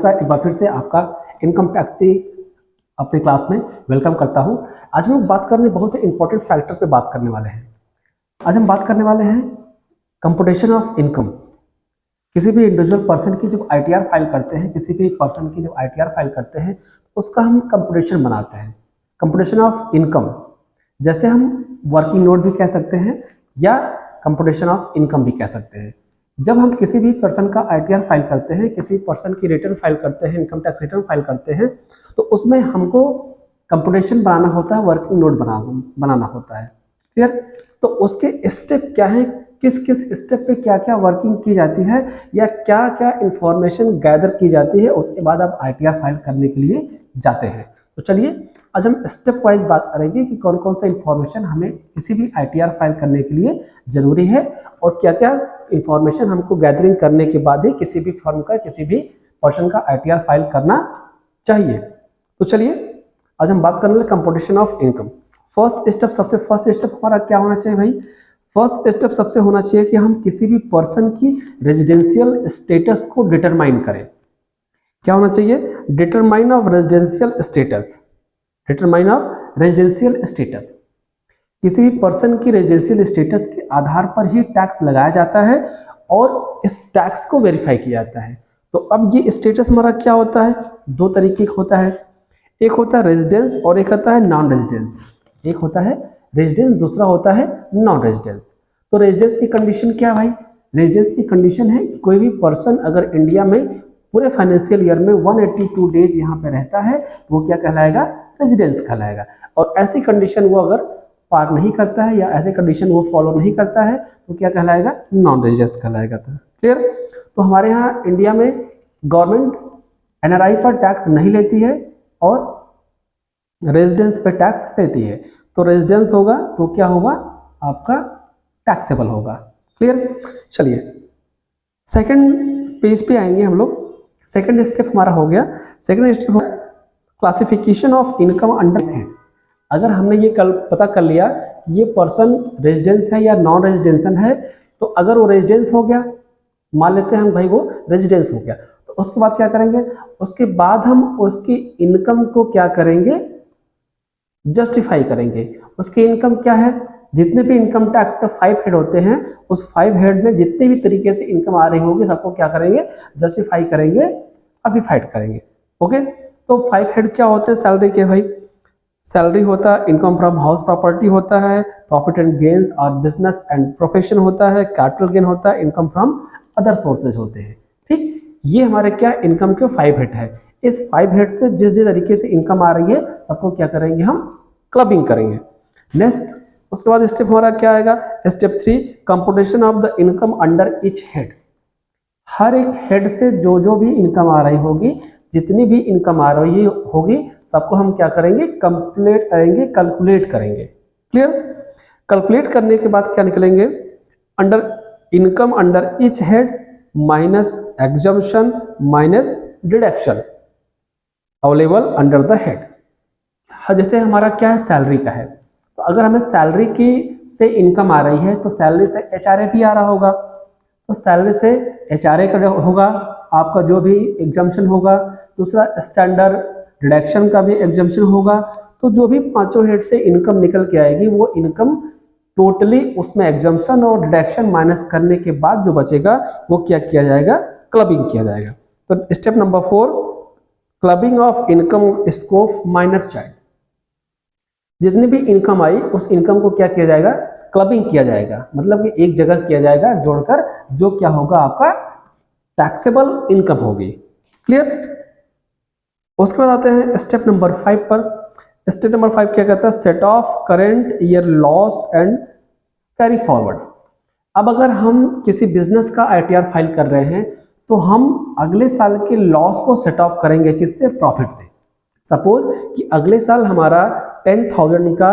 मिश्रा एक बार फिर से आपका इनकम टैक्स की अपने क्लास में वेलकम करता हूं। आज हम लोग बात करने बहुत ही इंपॉर्टेंट फैक्टर पे बात करने वाले हैं। आज हम बात करने वाले हैं कंप्यूटेशन ऑफ इनकम। किसी भी इंडिविजुअल पर्सन की जब आईटीआर फाइल करते हैं, किसी भी पर्सन की जब आईटीआर फाइल करते हैं तो उसका हम कंप्यूटेशन बनाते हैं, कंप्यूटेशन ऑफ इनकम। जैसे हम वर्किंग नोट भी कह सकते हैं या कंप्यूटेशन ऑफ इनकम भी कह सकते हैं। जब हम किसी भी पर्सन का आईटीआर फाइल करते हैं, किसी पर्सन की रिटर्न फाइल करते हैं, इनकम टैक्स रिटर्न फाइल करते हैं, तो उसमें हमको कंप्यूटेशन बनाना होता है, वर्किंग नोट बनाना होता है। क्लियर? तो उसके स्टेप क्या है, किस किस स्टेप पे क्या क्या वर्किंग की जाती है या क्या क्या इंफॉर्मेशन गैदर की जाती है, उसके बाद आप आईटीआर फाइल करने के लिए जाते हैं। तो चलिए आज हम स्टेप वाइज बात करेंगे कि कौन कौन सा इंफॉर्मेशन हमें किसी भी आईटीआर फाइल करने के लिए जरूरी है और क्या क्या इंफॉर्मेशन हमको गैदरिंग करने के बाद ही किसी भी फर्म का, किसी भी पर्सन का आईटीआर फाइल करना चाहिए। तो चलिए आज हम बात करने वाले computation of income. First step हमारा क्या होना चाहिए भाई? फर्स्ट स्टेप सबसे होना चाहिए कि हम किसी भी पर्सन की रेजिडेंशियल स्टेटस को डिटरमाइन करें। क्या होना चाहिए? Determine of residential status. Determine of residential status. किसी भी पर्सन की रेजिडेंशियल स्टेटस के आधार पर ही टैक्स लगाया जाता है और इस टैक्स को वेरीफाई किया जाता है। तो अब ये स्टेटस हमारा क्या होता है? दो तरीके का होता है, एक होता है रेजिडेंस और एक होता है नॉन रेजिडेंस। एक होता है रेजिडेंस, दूसरा होता है नॉन रेजिडेंस। तो रेजिडेंस की कंडीशन क्या भाई? रेजिडेंस की कंडीशन है कि कोई भी पर्सन अगर इंडिया में पूरे फाइनेंशियल ईयर में 182 डेज यहाँ पे रहता है तो वो क्या कहलाएगा? रेजिडेंस कहलाएगा। और ऐसी कंडीशन वो अगर पार नहीं करता है या ऐसे कंडीशन वो फॉलो नहीं करता है तो क्या कहलाएगा? नॉन रेजिडेंस कहलाएगा। क्लियर? तो हमारे यहाँ इंडिया में गवर्नमेंट एनआरआई पर टैक्स नहीं लेती है और रेजिडेंस पे टैक्स लेती है। तो रेजिडेंस होगा तो क्या होगा? आपका टैक्सेबल होगा। क्लियर? चलिए सेकंड पेज पे आएंगे हम लोग। सेकंड स्टेप हमारा हो गया। Second step classification of income under head. अगर हमने ये कल पता कर लिया कि ये पर्सन रेजिडेंस है या नॉन रेजिडेंसन है, तो अगर वो रेजिडेंस हो गया, मान लेते हैं हम भाई वो रेजिडेंस हो गया, तो उसके बाद क्या करेंगे? उसके बाद हम उसकी इनकम को क्या करेंगे? जस्टिफाई करेंगे। उसकी इनकम क्या है? जितने भी इनकम टैक्स के 5 हेड होते हैं, उस 5 हेड में जितने भी तरीके से इनकम आ रही होगी सबको क्या करेंगे? जस्टिफाई करेंगे, क्लासिफाइड करेंगे। ओके? तो 5 हेड क्या होते हैं सैलरी के भाई? सैलरी होता है, इनकम फ्रॉम हाउस प्रॉपर्टी होता है, प्रॉफिट एंड गेन्स और बिजनेस एंड प्रोफेशन होता है, कैपिटल गेन होता है, इनकम फ्रॉम अदर सोर्सेज होते हैं। ठीक, ये हमारे क्या इनकम के 5 हेड है। इस 5 हेड से जिस जिस तरीके से इनकम आ रही है सबको क्या करेंगे? हम क्लबिंग करेंगे। नेक्स्ट उसके बाद स्टेप हमारा क्या आएगा? Step 3 computation of the income under each head. हर एक हेड से जो जो भी इनकम आ रही होगी, जितनी भी इनकम आ रही होगी, सबको हम क्या करेंगे? कंप्लीट करेंगे, कैलकुलेट करेंगे। क्लियर? कैलकुलेट करने के बाद क्या निकलेंगे? Under income under each head minus exemption minus deduction available under the head. जैसे हमारा क्या है? सैलरी का है, तो अगर हमें सैलरी की से इनकम आ रही है तो सैलरी से एचआरए भी आ रहा होगा, तो सैलरी से एचआरए का होगा आपका जो भी एग्जम्पशन होगा। दूसरा स्टैंडर्ड डिडक्शन का भी एग्जम्पशन होगा। तो जो भी पांचों हेड से इनकम निकल के आएगी वो इनकम टोटली उसमें एग्जम्पशन और डिडक्शन माइनस करने के बाद जो बचेगा वो क्या किया जाएगा? क्लबिंग किया जाएगा। तो step number 4 clubbing of income scope minor child. जितनी भी इनकम आई उस इनकम को क्या किया जाएगा? क्लबिंग किया जाएगा, मतलब कि एक जगह किया जाएगा जोड़कर, जो क्या होगा? आपका टैक्सेबल इनकम होगी। क्लियर? उसके बाद आते हैं स्टेप नंबर 5 पर। स्टेप नंबर 5 क्या कहता है? Set of current year loss and carry forward. अब अगर हम किसी बिजनेस का आईटीआर फाइल कर रहे हैं तो हम अगले साल के लॉस को सेट ऑफ करेंगे। किससे? प्रॉफिट से। सपोज कि अगले साल हमारा 10,000 का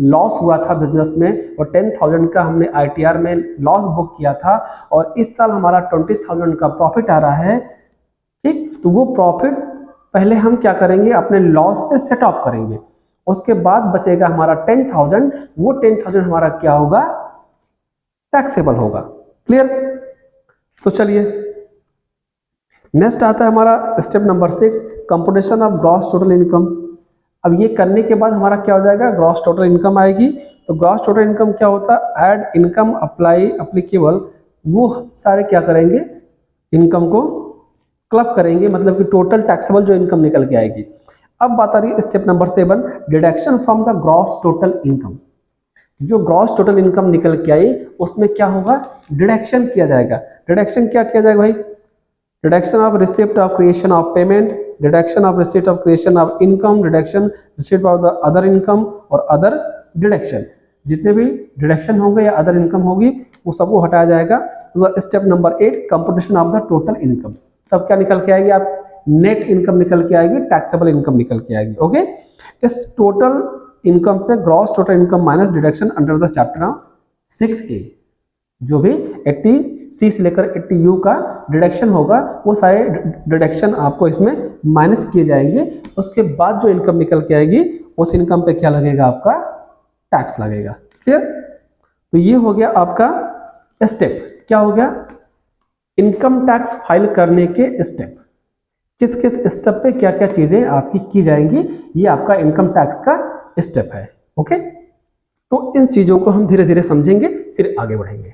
लॉस हुआ था बिजनेस में और 10,000 का हमने आईटीआर में लॉस बुक किया था और इस साल हमारा 20,000 का प्रॉफिट आ रहा है। ठीक, तो वो प्रॉफिट पहले हम क्या करेंगे? अपने लॉस से सेट ऑफ करेंगे। उसके बाद बचेगा हमारा 10,000, वो 10,000 हमारा क्या होगा? टैक्सेबल होगा। क्लियर? तो चलिए नेक्स्ट आता है हमारा step number 6, computation of gross total income. अब ये करने के बाद हमारा क्या हो जाएगा, ग्रॉस टोटल इनकम आएगी। तो ग्रॉस टोटल इनकम क्या होता है, ऐड इनकम अप्लाई अप्लीकेबल, वो सारे क्या करेंगे, इनकम को क्लब करेंगे, मतलब कि टोटल टैक्सेबल जो इनकम निकल के आएगी। अब बात आ रही है step number 7, deduction from the gross total income. जो ग्रॉस टोटल इनकम निकल के आई उसमें क्या होगा, डिडक्शन किया जाएगा। डिडक्शन क्या किया जाएगा भाई, deduction of receipt of creation of payment, deduction of receipt of creation of income, deduction receipt of the other income और अदर डिडक्शन। जितने भी डिडक्शन होंगे या अदर इनकम होगी वो सबको हटाया जाएगा। तो step number 8, computation of the total income. तब क्या निकल के आएगी, आप नेट इनकम निकल के आएगी, टैक्सेबल इनकम निकल के आएगी। ओके, इस टोटल इनकम पे gross total income minus deduction under the chapter 6A, जो भी 80C से लेकर 80U का डिडक्शन होगा वो सारे डिडक्शन आपको इसमें माइनस किए जाएंगे। उसके बाद जो इनकम निकल के आएगी उस इनकम पे क्या लगेगा, आपका टैक्स लगेगा। क्लियर? तो ये हो गया आपका स्टेप। क्या हो गया, इनकम टैक्स फाइल करने के स्टेप। किस किस स्टेप पे क्या क्या चीजें आपकी की जाएंगी, ये आपका इनकम टैक्स का स्टेप है। ओके, तो इन चीजों को हम धीरे धीरे समझेंगे, फिर आगे बढ़ेंगे।